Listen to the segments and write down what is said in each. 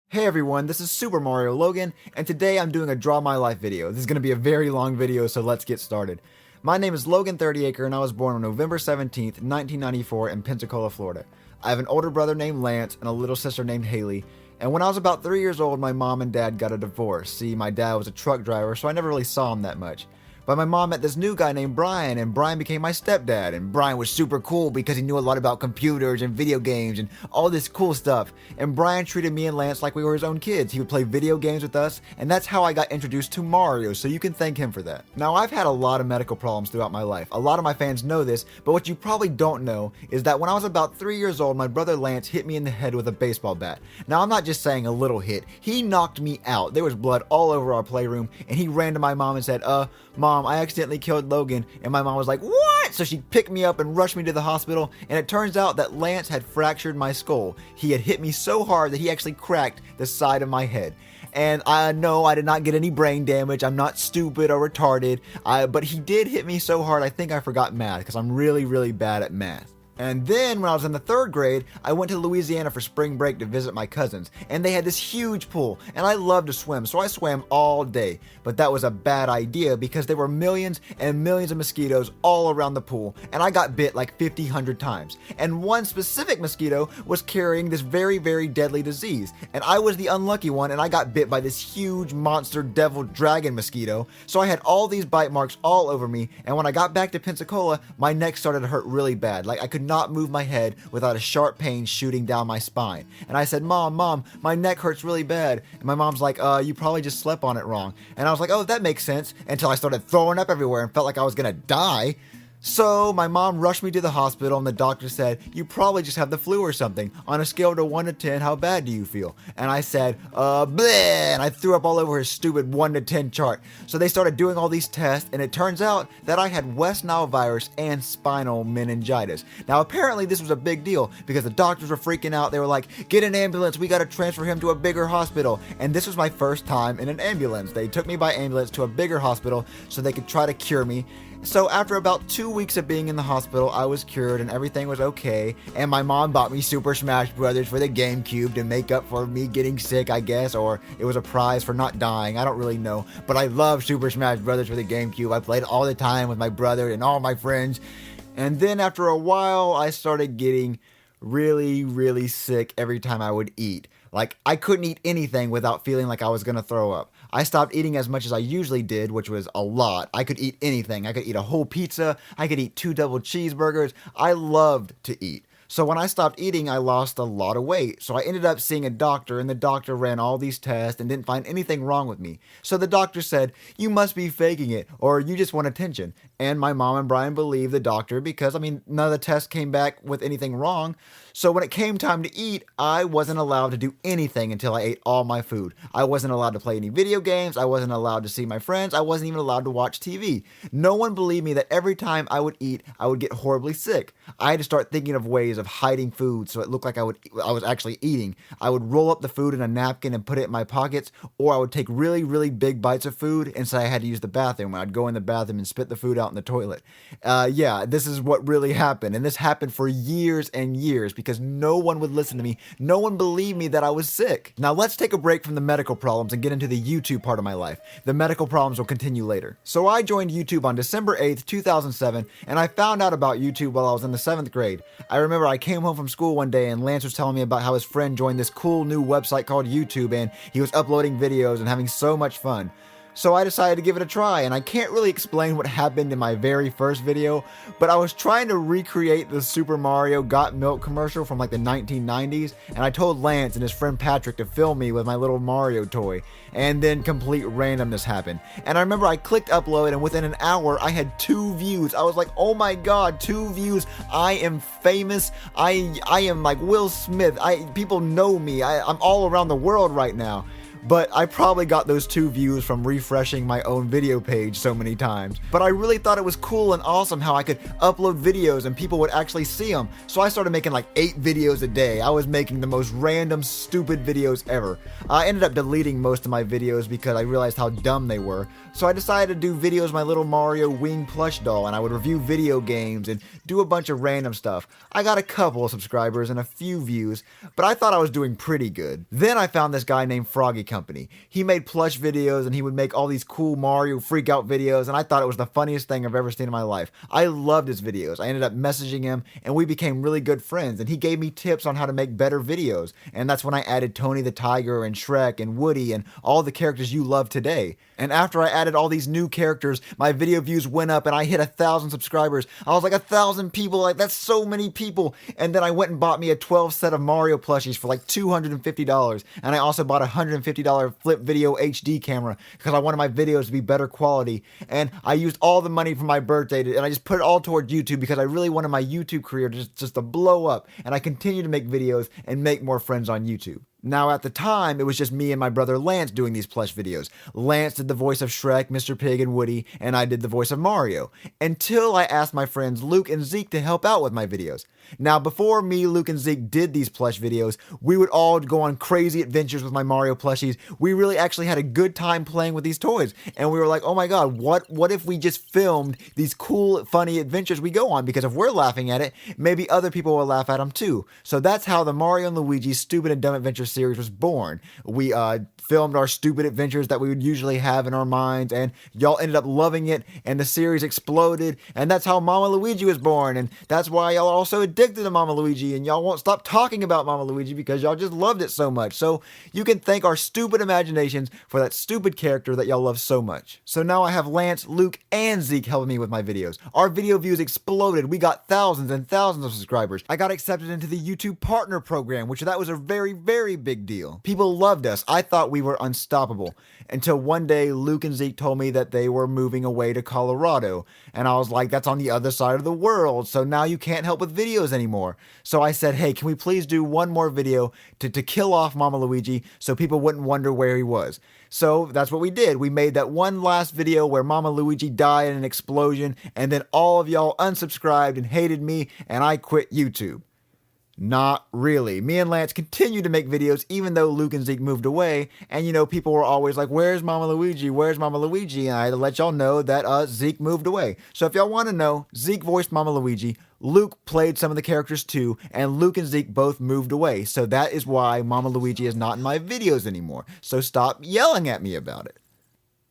Hey everyone, this is SuperMarioLogan, and today I'm doing a Draw My Life video. This is going to be a very long video, so let's get started. My name is Logan 30acre, and I was born on November 17th, 1994 in Pensacola, Florida. I have an older brother named Lance and a little sister named Haley, and when I was about 3 years old, my mom and dad got a divorce. See, my dad was a truck driver, so I never really saw him that much. But my mom met this new guy named Brian, and Brian became my stepdad. And Brian was super cool because he knew a lot about computers and video games and all this cool stuff. And Brian treated me and Lance like we were his own kids. He would play video games with us, and that's how I got introduced to Mario, so you can thank him for that. Now, I've had a lot of medical problems throughout my life. A lot of my fans know this, but what you probably don't know is that when I was about 3 years old, my brother Lance hit me in the head with a baseball bat. Now, I'm not just saying a little hit. He knocked me out. There was blood all over our playroom, and he ran to my mom and said, Mom, I accidentally killed Logan. And my mom was like, what? So she picked me up and rushed me to the hospital, and it turns out that Lance had fractured my skull. He had hit me so hard that he actually cracked the side of my head. And I know I did not get any brain damage. I'm not stupid or retarded. But he did hit me so hard I think I forgot math, because I'm really bad at math. And then when I was in the 3rd grade, I went to Louisiana for spring break to visit my cousins, and they had this huge pool, and I love to swim, so I swam all day. But that was a bad idea because there were millions and millions of mosquitoes all around the pool, and I got bit like 100 times. And one specific mosquito was carrying this very deadly disease, and I was the unlucky one, and I got bit by this huge monster devil dragon mosquito. So I had all these bite marks all over me, and when I got back to Pensacola, my neck started to hurt really bad. Like I could not move my head without a sharp pain shooting down my spine. And I said, Mom, my neck hurts really bad. And my mom's like, you probably just slept on it wrong. And I was like, oh, that makes sense, until I started throwing up everywhere and felt like I was gonna die. So my mom rushed me to the hospital, and the doctor said, you probably just have the flu or something. On a scale of 1 to 10, how bad do you feel? And I said, bleh, and I threw up all over his stupid 1 to 10 chart. So they started doing all these tests, and it turns out that I had West Nile virus and spinal meningitis. Now apparently this was a big deal because the doctors were freaking out. They were like, get an ambulance, we gotta transfer him to a bigger hospital. And this was my first time in an ambulance. They took me by ambulance to a bigger hospital so they could try to cure me. So after about 2 weeks of being in the hospital, I was cured and everything was okay. And my mom bought me Super Smash Brothers for the GameCube to make up for me getting sick, I guess, or it was a prize for not dying. I don't really know. But I love Super Smash Brothers for the GameCube. I played it all the time with my brother and all my friends. And then after a while, I started getting really sick every time I would eat. Like, I couldn't eat anything without feeling like I was gonna throw up. I stopped eating as much as I usually did, which was a lot. I could eat anything. I could eat a whole pizza. I could eat 2 double cheeseburgers. I loved to eat. So when I stopped eating, I lost a lot of weight. So I ended up seeing a doctor, and the doctor ran all these tests and didn't find anything wrong with me. So the doctor said, you must be faking it, or you just want attention. And my mom and Brian believed the doctor because, none of the tests came back with anything wrong. So when it came time to eat, I wasn't allowed to do anything until I ate all my food. I wasn't allowed to play any video games. I wasn't allowed to see my friends. I wasn't even allowed to watch TV. No one believed me that every time I would eat, I would get horribly sick. I had to start thinking of ways of hiding food so it looked like I was actually eating. I would roll up the food in a napkin and put it in my pockets, or I would take really big bites of food and say I had to use the bathroom. I'd go in the bathroom and spit the food out in the toilet. Yeah, this is what really happened. And this happened for years and years because no one would listen to me. No one believed me that I was sick. Now let's take a break from the medical problems and get into the YouTube part of my life. The medical problems will continue later. So I joined YouTube on December 8th, 2007, and I found out about YouTube while I was in the 7th grade. I remember I came home from school one day and Lance was telling me about how his friend joined this cool new website called YouTube, and he was uploading videos and having so much fun. So I decided to give it a try, and I can't really explain what happened in my very first video, but I was trying to recreate the Super Mario Got Milk commercial from like the 1990s, and I told Lance and his friend Patrick to film me with my little Mario toy, and then complete randomness happened. And I remember I clicked upload, and within an hour I had 2 views. I was like, oh my god, 2 views. I am famous. I am like Will Smith. People know me. I'm all around the world right now. but I probably got those 2 views from refreshing my own video page so many times. But I really thought it was cool and awesome how I could upload videos and people would actually see them. So I started making like 8 videos a day. I was making the most random, stupid videos ever. I ended up deleting most of my videos because I realized how dumb they were. So I decided to do videos with my little Mario wing plush doll, and I would review video games and do a bunch of random stuff. I got a couple of subscribers and a few views, but I thought I was doing pretty good. Then I found this guy named Froggy Company. He made plush videos and he would make all these cool Mario freak out videos, and I thought it was the funniest thing I've ever seen in my life. I loved his videos. I ended up messaging him and we became really good friends, and he gave me tips on how to make better videos, and that's when I added Tony the Tiger and Shrek and Woody and all the characters you love today. And after I added all these new characters, my video views went up and I hit 1,000 subscribers. I was like, 1,000 people, like that's so many people. And then I went and bought me a 12 set of Mario plushies for like $250. And I also bought a $150 flip video HD camera because I wanted my videos to be better quality. And I used all the money from my birthday and I just put it all toward YouTube because I really wanted my YouTube career just to blow up. And I continue to make videos and make more friends on YouTube. Now, at the time, it was just me and my brother Lance doing these plush videos. Lance did the voice of Shrek, Mr. Pig, and Woody, and I did the voice of Mario, until I asked my friends Luke and Zeke to help out with my videos. Now, before me, Luke, and Zeke did these plush videos, we would all go on crazy adventures with my Mario plushies. We really actually had a good time playing with these toys, and we were like, oh my god, what if we just filmed these cool, funny adventures we go on? Because if we're laughing at it, maybe other people will laugh at them too. So that's how the Mario and Luigi Stupid and Dumb Adventures series was born. We filmed our stupid adventures that we would usually have in our minds, and y'all ended up loving it, and the series exploded, and that's how Mama Luigi was born, and that's why y'all are all so addicted to Mama Luigi, and y'all won't stop talking about Mama Luigi because y'all just loved it so much. So you can thank our stupid imaginations for that stupid character that y'all love so much. So now I have Lance, Luke, and Zeke helping me with my videos. Our video views exploded. We got thousands and thousands of subscribers. I got accepted into the YouTube Partner Program, which that was a very, very big deal. People loved us. I thought we were unstoppable. Until one day, Luke and Zeke told me that they were moving away to Colorado. And I was like, that's on the other side of the world, so now you can't help with videos anymore. So I said, hey, can we please do one more video to kill off Mama Luigi so people wouldn't wonder where he was? So that's what we did. We made that one last video where Mama Luigi died in an explosion, and then all of y'all unsubscribed and hated me, and I quit YouTube. Not really. Me and Lance continued to make videos even though Luke and Zeke moved away, and people were always like, where's Mama Luigi? Where's Mama Luigi? And I had to let y'all know that Zeke moved away. So if y'all want to know, Zeke voiced Mama Luigi, Luke played some of the characters too, and Luke and Zeke both moved away. So that is why Mama Luigi is not in my videos anymore. So stop yelling at me about it.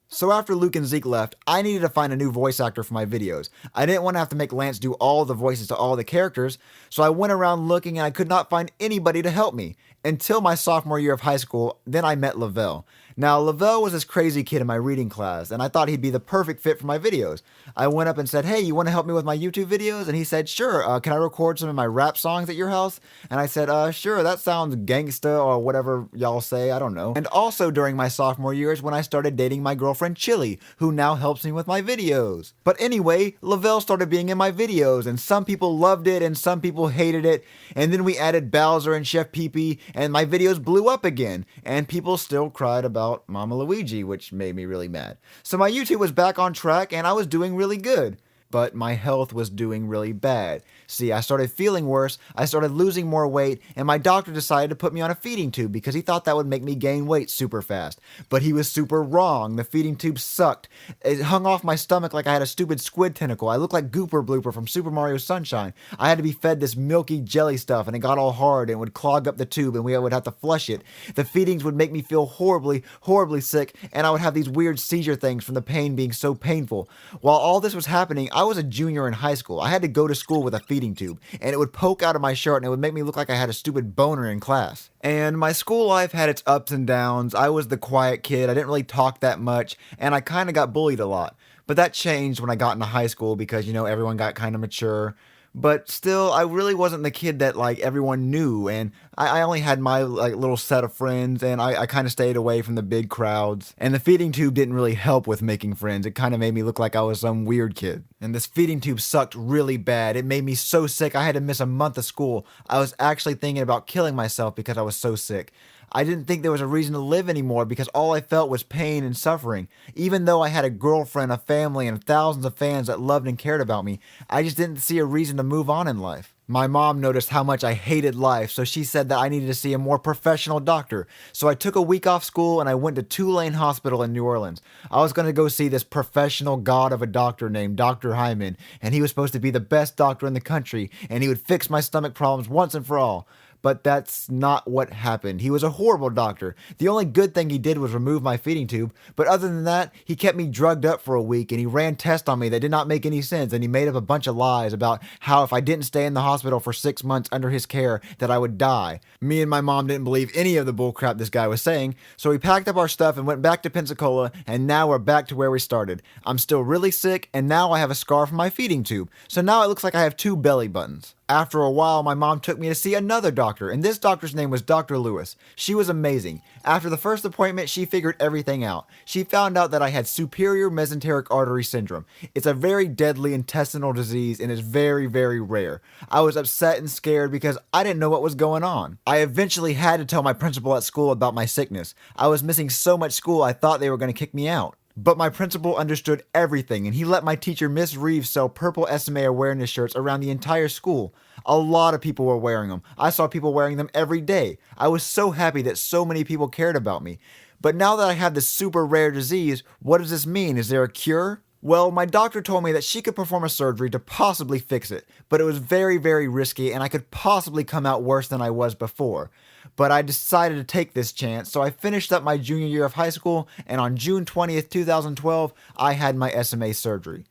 So after Luke and Zeke left, I needed to find a new voice actor for my videos. I didn't want to have to make Lance do all the voices to all the characters, so I went around looking and I could not find anybody to help me. Until my sophomore year of high school, then I met Lavelle. Now, Lavelle was this crazy kid in my reading class, and I thought he'd be the perfect fit for my videos. I went up and said, hey, you want to help me with my YouTube videos? And he said, sure, can I record some of my rap songs at your house? And I said, sure, that sounds gangsta or whatever y'all say, I don't know. And also during my sophomore years when I started dating my girlfriend Chili, who now helps me with my videos. But anyway, Lavelle started being in my videos, and some people loved it and some people hated it. And then we added Bowser and Chef Pee Pee, and my videos blew up again, and people still cried about Mama Luigi, which made me really mad. So my YouTube was back on track and I was doing really good. But my health was doing really bad. See, I started feeling worse, I started losing more weight, and my doctor decided to put me on a feeding tube because he thought that would make me gain weight super fast. But he was super wrong. The feeding tube sucked. It hung off my stomach like I had a stupid squid tentacle. I looked like Gooper Blooper from Super Mario Sunshine. I had to be fed this milky jelly stuff, and it got all hard and would clog up the tube, and we would have to flush it. The feedings would make me feel horribly, horribly sick, and I would have these weird seizure things from the pain being so painful. While all this was happening, I was a junior in high school. I had to go to school with a feeding tube, and it would poke out of my shirt and it would make me look like I had a stupid boner in class. And my school life had its ups and downs. I was the quiet kid. I didn't really talk that much, and I kind of got bullied a lot. But that changed when I got into high school because, everyone got kind of mature. But still, I really wasn't the kid that everyone knew, and I only had my little set of friends, and I kind of stayed away from the big crowds. And the feeding tube didn't really help with making friends. It kind of made me look like I was some weird kid. And this feeding tube sucked really bad. It made me so sick I had to miss a month of school. I was actually thinking about killing myself because I was so sick. I didn't think there was a reason to live anymore because all I felt was pain and suffering. Even though I had a girlfriend, a family, and thousands of fans that loved and cared about me, I just didn't see a reason to move on in life. My mom noticed how much I hated life, so she said that I needed to see a more professional doctor. So I took a week off school and I went to Tulane Hospital in New Orleans. I was going to go see this professional god of a doctor named Dr. Hyman, and he was supposed to be the best doctor in the country, and he would fix my stomach problems once and for all. But that's not what happened. He was a horrible doctor. The only good thing he did was remove my feeding tube, but other than that, he kept me drugged up for a week and he ran tests on me that did not make any sense, and he made up a bunch of lies about how if I didn't stay in the hospital for 6 months under his care that I would die. Me and my mom didn't believe any of the bullcrap this guy was saying, so we packed up our stuff and went back to Pensacola, and now we're back to where we started. I'm still really sick, and now I have a scar from my feeding tube, so now it looks like I have 2 belly buttons. After a while, my mom took me to see another doctor, and this doctor's name was Dr. Lewis. She was amazing. After the first appointment, she figured everything out. She found out that I had superior mesenteric artery syndrome. It's a very deadly intestinal disease and is very, very rare. I was upset and scared because I didn't know what was going on. I eventually had to tell my principal at school about my sickness. I was missing so much school I thought they were going to kick me out. But my principal understood everything, and he let my teacher, Miss Reeves, sell purple SMA awareness shirts around the entire school. A lot of people were wearing them. I saw people wearing them every day. I was so happy that so many people cared about me. But now that I have this super rare disease, what does this mean? Is there a cure? Well, my doctor told me that she could perform a surgery to possibly fix it, but it was very, very risky and I could possibly come out worse than I was before. But I decided to take this chance, so I finished up my junior year of high school, and on June 20th, 2012, I had my SMA surgery.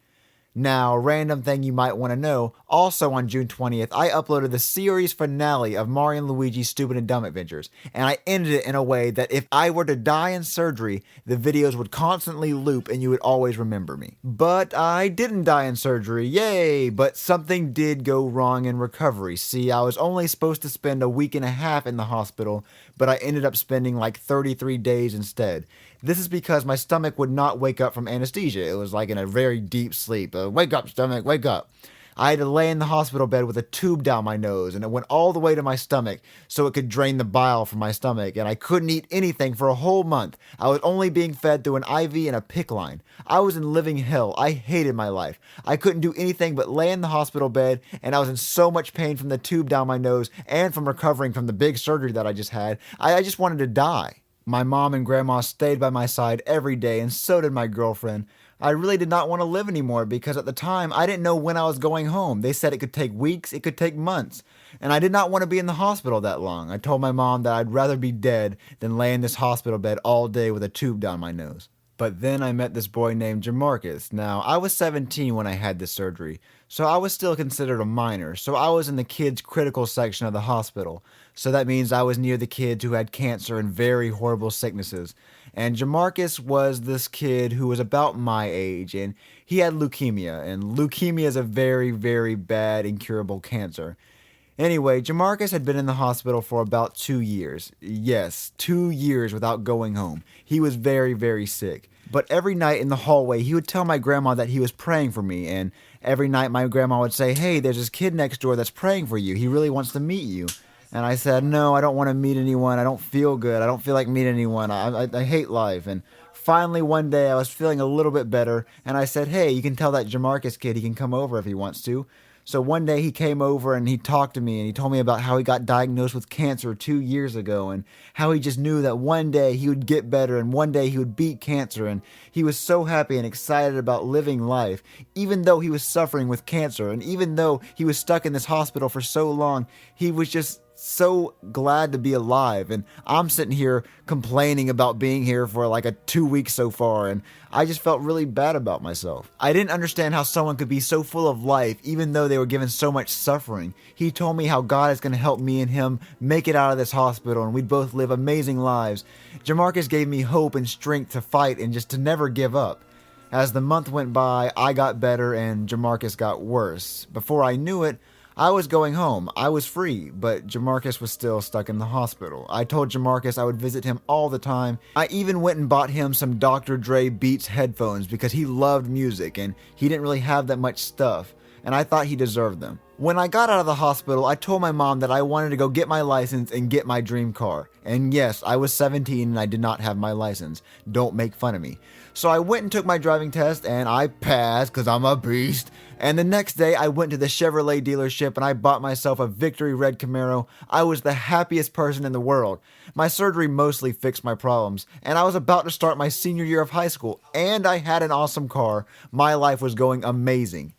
Now, random thing you might want to know, also on June 20th, I uploaded the series finale of Mario and Luigi's Stupid and Dumb Adventures, and I ended it in a way that if I were to die in surgery, the videos would constantly loop and you would always remember me. But I didn't die in surgery, yay! But something did go wrong in recovery. See, I was only supposed to spend a week and a half in the hospital, but I ended up spending like 33 days instead. This is because my stomach would not wake up from anesthesia. It was like in a very deep sleep. Wake up, stomach, wake up. I had to lay in the hospital bed with a tube down my nose, and it went all the way to my stomach so it could drain the bile from my stomach, and I couldn't eat anything for a whole month. I was only being fed through an IV and a PICC line. I was in living hell. I hated my life. I couldn't do anything but lay in the hospital bed, and I was in so much pain from the tube down my nose and from recovering from the big surgery that I just had. I just wanted to die. My mom and grandma stayed by my side every day, and so did my girlfriend. I really did not want to live anymore because at the time I didn't know when I was going home. They said it could take weeks, it could take months, and I did not want to be in the hospital that long. I told my mom that I'd rather be dead than lay in this hospital bed all day with a tube down my nose. But then I met this boy named Jamarcus. Now, I was 17 when I had this surgery, so I was still considered a minor, so I was in the kids' critical section of the hospital. So that means I was near the kids who had cancer and very horrible sicknesses. And Jamarcus was this kid who was about my age, and he had leukemia, and leukemia is a very, very bad, incurable cancer. Anyway, Jamarcus had been in the hospital for about 2 years. Yes, 2 years without going home. He was very, very sick. But every night in the hallway, he would tell my grandma that he was praying for me, and every night my grandma would say, "Hey, there's this kid next door that's praying for you. He really wants to meet you." And I said, "No, I don't want to meet anyone. I don't feel good. I don't feel like meeting anyone. I hate life." And finally one day I was feeling a little bit better, and I said, "Hey, you can tell that Jamarcus kid he can come over if he wants to." So one day he came over and he talked to me and he told me about how he got diagnosed with cancer 2 years ago and how he just knew that one day he would get better and one day he would beat cancer, and he was so happy and excited about living life even though he was suffering with cancer, and even though he was stuck in this hospital for so long, he was just so glad to be alive. And I'm sitting here complaining about being here for like a 2 weeks so far, and I just felt really bad about myself. I didn't understand how someone could be so full of life even though they were given so much suffering. He told me how God is going to help me and him make it out of this hospital and we'd both live amazing lives. Jamarcus gave me hope and strength to fight and just to never give up. As the month went by, I got better and Jamarcus got worse. Before I knew it, I was going home. I was free, but Jamarcus was still stuck in the hospital. I told Jamarcus I would visit him all the time. I even went and bought him some Dr. Dre Beats headphones because he loved music and he didn't really have that much stuff, and I thought he deserved them. When I got out of the hospital, I told my mom that I wanted to go get my license and get my dream car. And yes, I was 17 and I did not have my license. Don't make fun of me. So I went and took my driving test and I passed because I'm a beast. And the next day I went to the Chevrolet dealership and I bought myself a Victory Red Camaro. I was the happiest person in the world. My surgery mostly fixed my problems, and I was about to start my senior year of high school, and I had an awesome car. My life was going amazing.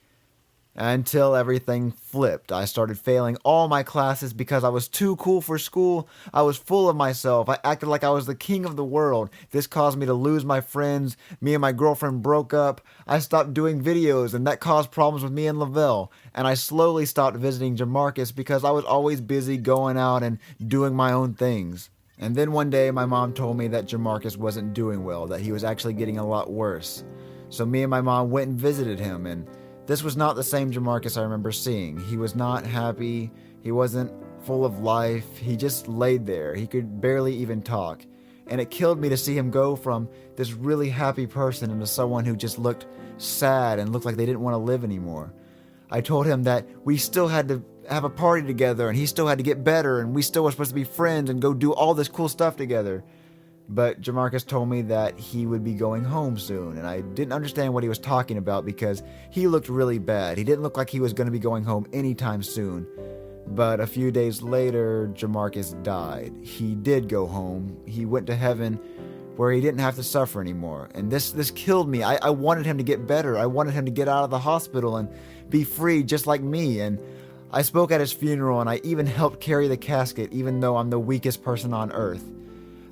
Until everything flipped. I started failing all my classes because I was too cool for school. I was full of myself. I acted like I was the king of the world. This caused me to lose my friends. Me and my girlfriend broke up. I stopped doing videos, and that caused problems with me and Lavelle. And I slowly stopped visiting Jamarcus because I was always busy going out and doing my own things. And then one day my mom told me that Jamarcus wasn't doing well, that he was actually getting a lot worse. So me and my mom went and visited him, and this was not the same Jamarcus I remember seeing. He was not happy. He wasn't full of life. He just laid there. He could barely even talk. And it killed me to see him go from this really happy person into someone who just looked sad and looked like they didn't want to live anymore. I told him that we still had to have a party together and he still had to get better and we still were supposed to be friends and go do all this cool stuff together. But Jamarcus told me that he would be going home soon, and I didn't understand what he was talking about because he looked really bad. He didn't look like he was going to be going home anytime soon. But a few days later, Jamarcus died. He did go home. He went to heaven where he didn't have to suffer anymore. And this killed me. I wanted him to get better. I wanted him to get out of the hospital and be free just like me. And I spoke at his funeral, and I even helped carry the casket, even though I'm the weakest person on earth.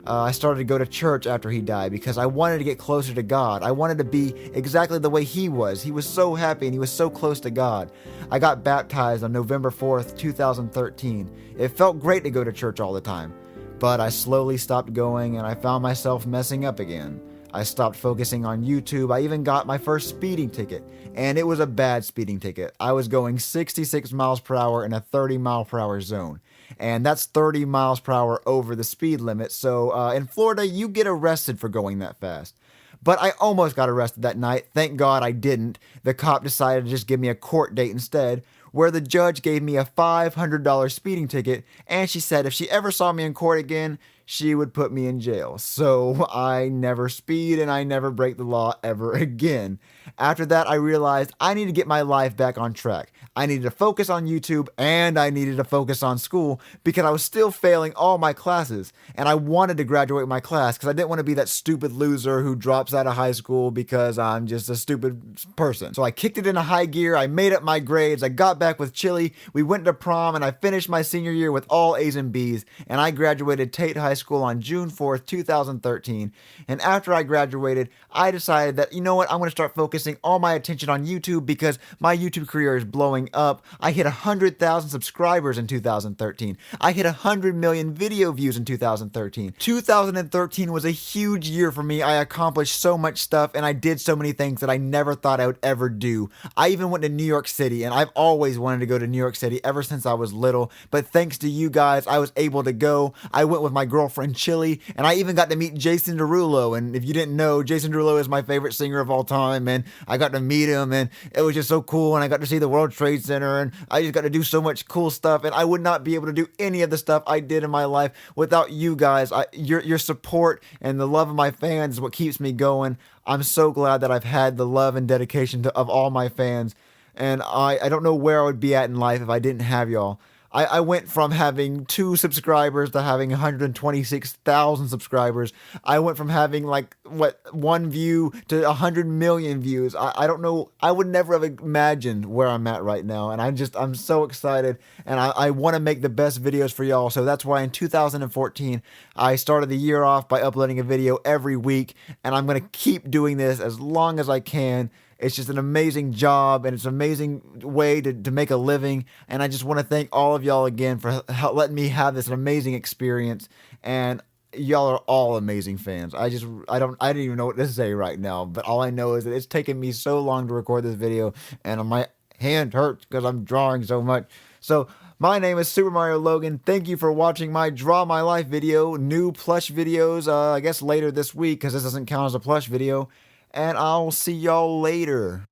I started to go to church after he died because I wanted to get closer to God. I wanted to be exactly the way he was. He was so happy and he was so close to God. I got baptized on November 4th, 2013. It felt great to go to church all the time, but I slowly stopped going and I found myself messing up again. I stopped focusing on YouTube. I even got my first speeding ticket, and it was a bad speeding ticket. I was going 66 miles per hour in a 30 mile per hour zone. And that's 30 miles per hour over the speed limit. So in Florida, you get arrested for going that fast. But I almost got arrested that night. Thank God I didn't. The cop decided to just give me a court date instead, where the judge gave me a $500 speeding ticket, and she said if she ever saw me in court again, she would put me in jail. So I never speed and I never break the law ever again. After that, I realized I need to get my life back on track. I needed to focus on YouTube and I needed to focus on school because I was still failing all my classes. And I wanted to graduate my class because I didn't want to be that stupid loser who drops out of high school because I'm just a stupid person. So I kicked it into high gear. I made up my grades. I got back with Chili. We went to prom and I finished my senior year with all A's and B's. And I graduated Tate High School on June 4th, 2013. And after I graduated, I decided that, you know what, I'm going to start focusing all my attention on YouTube because my YouTube career is blowing up. I hit 100,000 subscribers in 2013. I hit 100 million video views in 2013. 2013 was a huge year for me. I accomplished so much stuff and I did so many things that I never thought I would ever do. I even went to New York City, and I've always wanted to go to New York City ever since I was little. But thanks to you guys, I was able to go. I went with my girlfriend Chili, and I even got to meet Jason Derulo. And if you didn't know, Jason Derulo is my favorite singer of all time, and I got to meet him, and it was just so cool. And I got to see the World Trade Center, and I just got to do so much cool stuff. And I would not be able to do any of the stuff I did in my life without you guys. Your support and the love of my fans is what keeps me going. I'm so glad that I've had the love and dedication of all my fans. And I don't know where I would be at in life if I didn't have y'all. I went from having 2 subscribers to having 126,000 subscribers. I went from having 1 view to 100 million views. I don't know. I would never have imagined where I'm at right now. And I'm so excited. And I want to make the best videos for y'all. So that's why in 2014, I started the year off by uploading a video every week. And I'm going to keep doing this as long as I can. It's just an amazing job, and it's an amazing way to make a living. And I just want to thank all of y'all again for letting me have this amazing experience. And y'all are all amazing fans. I didn't even know what to say right now, but all I know is that it's taken me so long to record this video, and my hand hurts because I'm drawing so much. So my name is SuperMarioLogan. Thank you for watching my Draw My Life video. New plush videos, I guess later this week, because this doesn't count as a plush video. And I'll see y'all later.